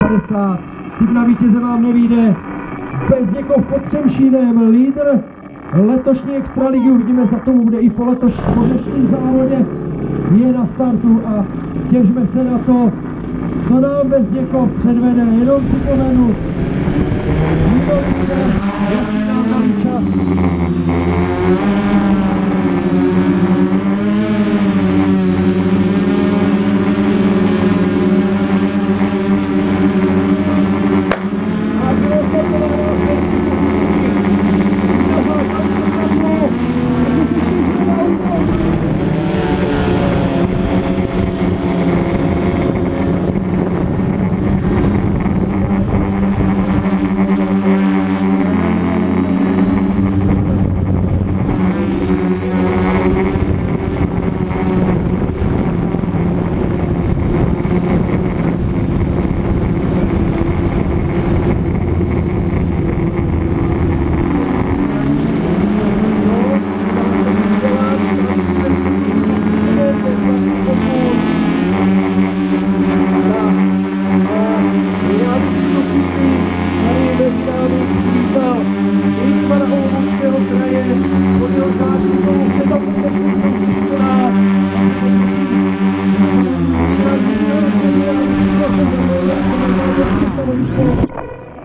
50. Tip na vítěze vám nevyjde. Bezděkov pod Třemšínem, lídr letošní extraligy. Uvidíme, zda tomu bude i po dnešním závodě. Je na startu a těšme se na to, co nám Bezděkov předvede. Jenom připomenu, jaký nám dali čas.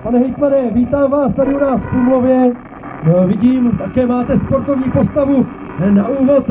Pane hejtmane, vítám vás tady u nás v Krumlově. Vidím, také máte sportovní postavu na úvod.